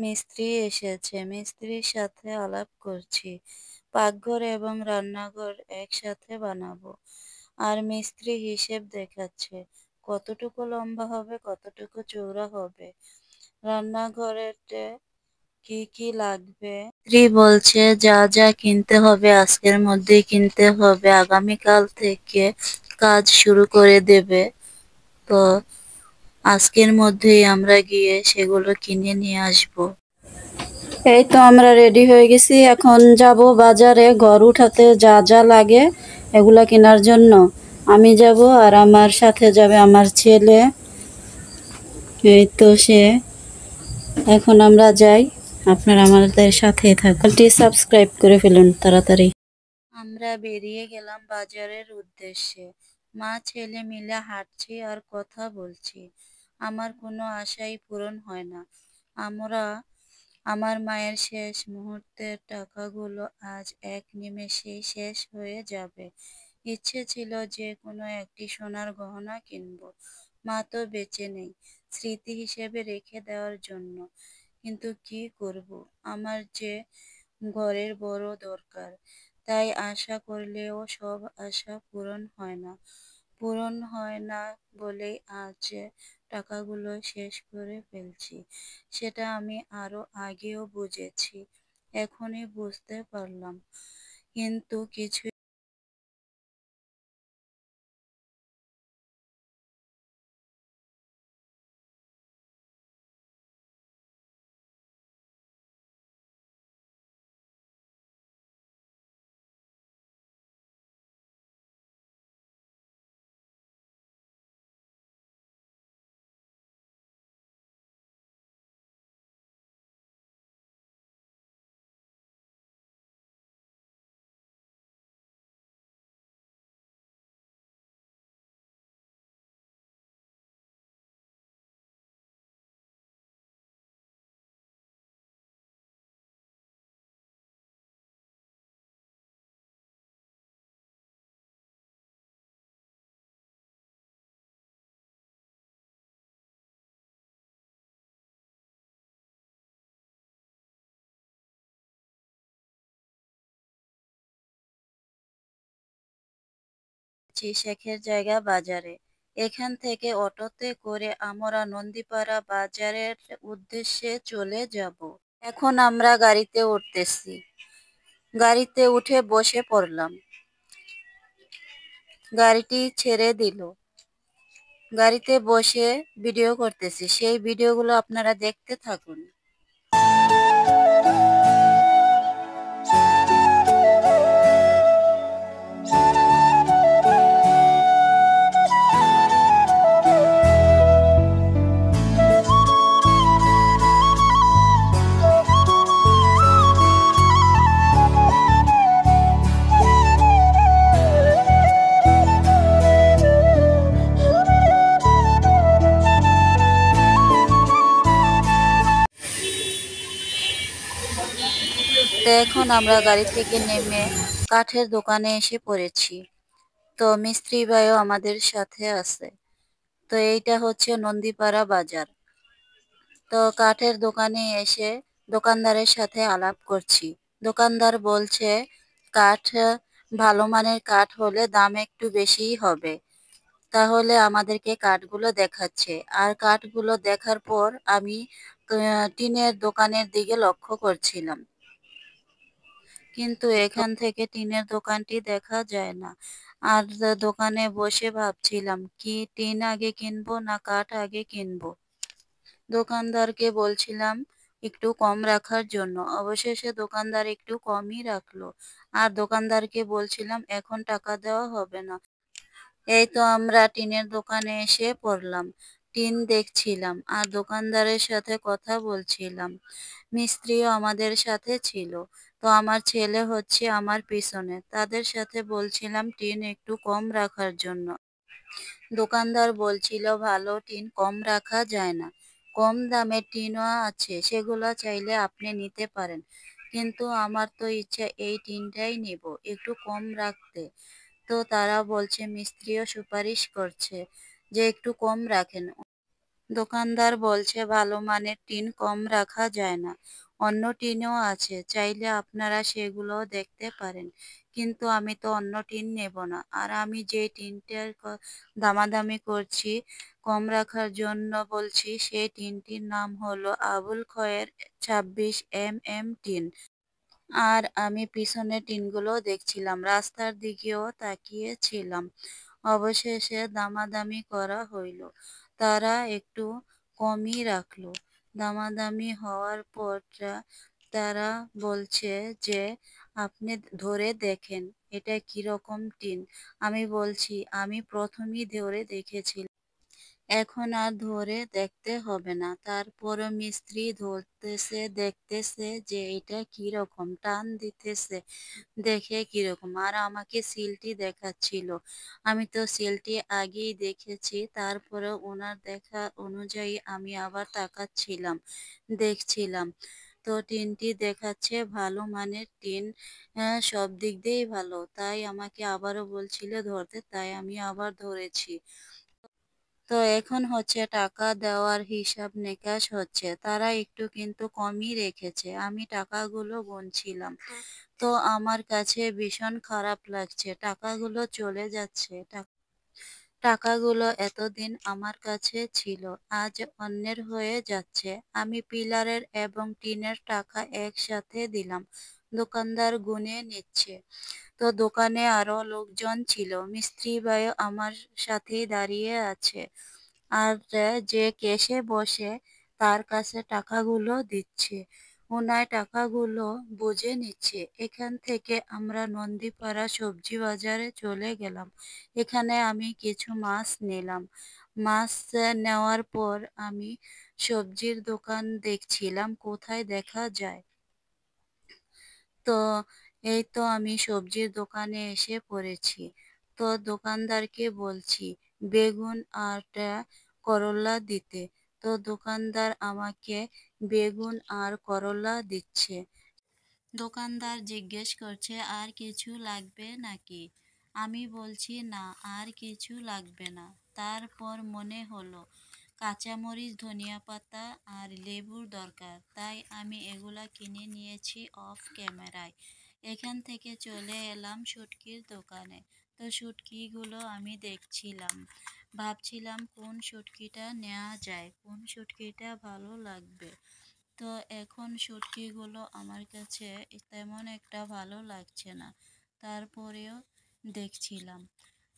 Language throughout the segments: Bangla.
মিস্ত্রি এসেছে, মিস্ত্রির সাথে আলাপ করছি। পাকঘর এবং রান্নাঘর একসাথে বানাবো। আর মিস্ত্রি হিসেব দেখাচ্ছে, কতটুকু লম্বা হবে, কতটুকু চওড়া হবে, রান্নাঘরেতে কি কি লাগবে। মিস্ত্রি বলছে যা যা কিনতে হবে আজকের মধ্যেই কিনতে হবে, আগামীকাল থেকে কাজ শুরু করে দেবে। তো আজকের মধ্যেই আমরা গিয়ে সেগুলো কিনে নিয়ে আসবো। এই তো আমরা রেডি হয়ে গেছি, এখন যাব বাজারে ঘর উঠাতে যা যা লাগে এগুলা কেনার জন্য। আমি যাব আর আমার সাথে যাবে আমার ছেলে। এই তো সে, এখন আমরা যাই, আপনারা আমাদের সাথে থাকুন, সাবস্ক্রাইব করে ফেলুন তাড়াতাড়ি। আমরা বেরিয়ে গেলাম বাজারের উদ্দেশ্যে। মা ছেলে মিলে হাঁটছি আর কথা বলছি। আমার কোনো আশাই পূরণ হয় না। আমার মায়ের শেষ মুহূর্তের টাকাগুলো আজ এক নিমেষেই শেষ হয়ে যাবে। ইচ্ছে ছিল যে কোনো একটি সোনার গহনা কিনবো। মা তো বেঁচে নেই, স্মৃতি হিসেবে রেখে দেওয়ার জন্য। কিন্তু কি করব, আমার যে ঘরের বড় দরকার। তাই আশা করলেও সব আশা পূরণ হয় না বলেই আজ টাকাগুলো শেষ করে ফেলছি। সেটা আমি আরো আগেও বুঝেছি, এখনই বুঝতে পারলাম। কিন্তু কিছু শেখের জায়গা বাজারে। এখান থেকে অটোতে করে আমরা নন্দীপাড়া বাজারের উদ্দেশ্যে চলে যাব। এখন আমরা গাড়িতে উঠতেছি, গাড়িতে উঠে বসে পড়লাম। গাড়িটি ছেড়ে দিল, গাড়িতে বসে ভিডিও করতেছি, সেই ভিডিওগুলো আপনারা দেখতে থাকুন। তো এখন আমরা গাড়ি থেকে নেমে কাঠের দোকানে এসে পড়েছি। তো মিস্ত্রি ভাইও আমাদের সাথে আছে। তো এইটা হচ্ছে নন্দীপাড়া বাজার। তো কাঠের দোকানে এসে দোকানদারের সাথে আলাপ করছি। দোকানদার বলছে কাঠ, ভালো মানের কাঠ হলে দাম একটু বেশিই হবে। তাহলে আমাদেরকে কাঠগুলো দেখাচ্ছে, আর কাঠগুলো দেখার পর আমি টিনের দোকানের দিকে লক্ষ্য করছিলাম। কিন্তু এখান থেকে টিনের দোকানটি দেখা যায় না। আর দোকানে বসে ভাবছিলাম কি টিন আগে কিনবো না কাঠ আগে কিনবো। দোকানদারকে বলছিলাম একটু কম রাখার জন্য, অবশেষে দোকানদার একটু কমই রাখলো। আর দোকানদারকে বলছিলাম এখন টাকা দেওয়া হবে না। এই তো আমরা টিনের দোকানে এসে পড়লাম। টিন দেখছিলাম আর দোকানদারের সাথে কথা বলছিলাম। মিস্ত্রিও আমাদের সাথে ছিল। তো আমার ছেলে হচ্ছে আমার পিছনে, তাদের সাথে বলছিলাম টিন একটু কম রাখার জন্য। দোকানদার বলছিল ভালো টিন কম রাখা যায় না, কম দামের টিনও আছে, সেগুলো চাইলে আপনি নিতে পারেন। কিন্তু আমার তো ইচ্ছা এই টিনটাই নিব, একটু কম রাখতে। তো তারা বলছে, মিস্ত্রিও সুপারিশ করছে যে একটু কম রাখেন। দোকানদার বলছে ভালো মানের টিন কম রাখা যায় না, অন্য টিনও আছে, চাইলে আপনারা সেগুলোও দেখতে পারেন। কিন্তু আমি তো অন্য টিন নেব না। আর আমি যে টিনটার দামাদামি করছি, কম রাখার জন্য বলছি, সেই টিনটির নাম হলো আবুল খয়ের 26 টিন। আর আমি পিছনের টিনগুলো দেখছিলাম, রাস্তার দিকেও তাকিয়েছিলাম। অবশেষে দামাদামি করা হইল। তারা একটু কমই রাখলো। দামাদামি হওয়ার পর তারা বলছে যে আপনি ধরে দেখেন এটা কিরকম টিন। আমি বলছি আমি প্রথমেই ধরে দেখেছিলাম, এখন আর ধরে দেখতে হবে না। তারপরও মিস্ত্রি ধরতেছে, দেখতেছে যে এটা কিরকম, টান দিতেছে দেখে কিরকম, আর আমাকে সিলটি দেখাচ্ছিল। আমি তো সিলটি আগেই দেখেছি, তারপরে ওনার দেখা অনুযায়ী আমি আবার তাকাচ্ছিলাম, দেখছিলাম। তো টিনটি দেখাচ্ছে ভালো মানের টিন, সব দিক দিয়েই ভালো, তাই আমাকে আবারও বলছিল ধরতে, তাই আমি আবার ধরেছি। তো এখন হচ্ছে টাকা দেওয়ার হিসাব নিকাশ হচ্ছে, তারা একটু কিন্তু কমই রেখেছে। আমি টাকাগুলো গুনছিলাম, তো আমার কাছে ভীষণ খারাপ লাগছে, টাকাগুলো চলে যাচ্ছে। টাকাগুলো এতদিন আমার কাছে ছিল, আজ অন্যের হয়ে যাচ্ছে। আমি পিলারের এবং টিনের টাকা একসাথে দিলাম, দোকানদার গুনে নিচ্ছে। তো দোকানে আরো লোকজন ছিল, মিস্ত্রি ভাইও আমার সাথেই দাঁড়িয়ে আছে। আর যে কেশে বসে তার কাছে টাকাগুলো দিচ্ছে, ওনায় টাকাগুলো বুঝে নিচ্ছে। এখান থেকে আমরা নন্দীপাড়া সবজি বাজারে চলে গেলাম। এখানে আমি কিছু মাছ নিলাম। মাছ নেওয়ার পর আমি সবজির দোকান দেখছিলাম কোথায় দেখা যায়। তো এই তো আমি সবজির দোকানে এসে পড়েছি। তো দোকানদারকে বলছি বেগুন আর করলা দিতে। তো দোকানদার আমাকে বেগুন আর করলা দিচ্ছে। দোকানদার জিজ্ঞেস করছে আর কিছু লাগবে নাকি? আমি বলছি না, আর কিছু লাগবে না। তারপর মনে হলো কাঁচামরিচ, ধনিয়া পাতা আর লেবুর দরকার, তাই আমি এগুলা কিনে নিয়েছি অফ ক্যামেরায়। এখান থেকে চলে এলাম শুটকির দোকানে। তো শুটকিগুলো আমি দেখছিলাম, ভাবছিলাম কোন শুটকিটা নেওয়া যায়, কোন শুটকিটা ভালো লাগবে। তো এখন শুটকিগুলো আমার কাছে তেমন একটা ভালো লাগছে না, তারপরেও দেখছিলাম।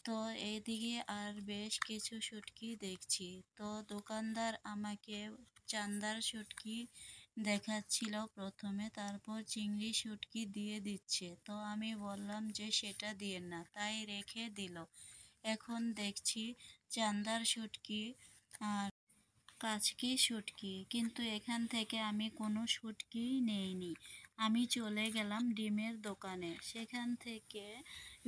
তো এইদিকে আর বেশ কিছু শুটকি দেখছি। তো দোকানদার আমাকে চান্দার শুটকি দেখাচ্ছিল প্রথমে, তারপর চিংড়ি শুটকি দিয়ে দিচ্ছে। তো আমি বললাম যে সেটা দিয়েন না, তাই রেখে দিল। এখন দেখছি চান্দার শুটকি আর কাচকি শুটকি, কিন্তু এখান থেকে আমি কোনো শুটকি নেইনি। আমি চলে গেলাম ডিমের দোকানে, সেখান থেকে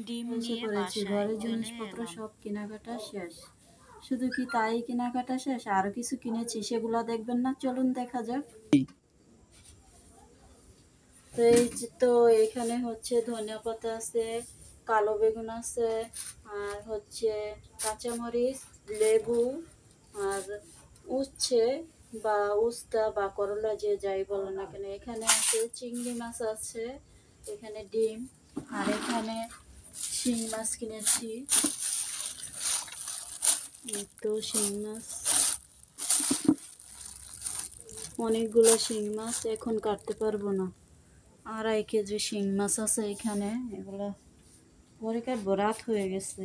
ডিম এসে নিয়ে পড়েছি, বাসায় ঘরের চলে জিনিসপত্র এলাম। সব কেনাকাটা শেষ। শুধু কি তাই কেনাকাটা শেষ, আরো কিছু কিনেছি, সেগুলো দেখবেন না? চলুন দেখা যাক। তো এই তো এখানে হচ্ছে ধনিয়া পাতা আছে, কালো বেগুন আছে, আর হচ্ছে কাঁচামরিচ, লেবু, আর উচ্ছে বা উস্তা বা করলা, যে যাই বলো না কেন। এখানে আছে চিংড়ি মাছ আছে, এখানে ডিম, আর এখানে শিং মাছ কিনেছি। এই তো শিং মাছ, অনেকগুলো শিং মাছ, এখন কাটতে পারবো না। 2.5 কেজি শিং মাছ আছে এখানে, এগুলো পরে কাটবো, রাত হয়ে গেছে।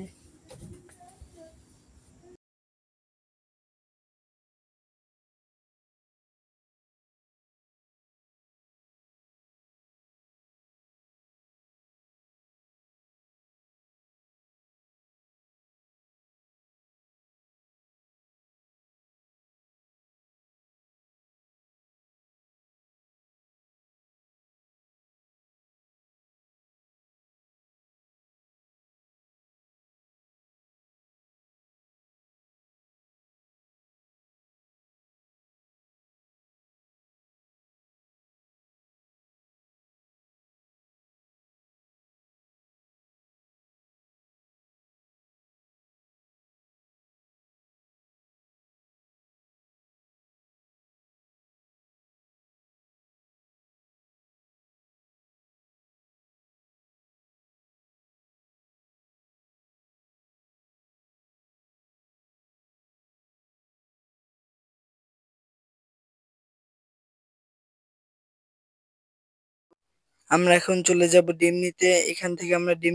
আমরা এখন চলে যাব ডিম নিতে। এখান থেকে আমরা ডিম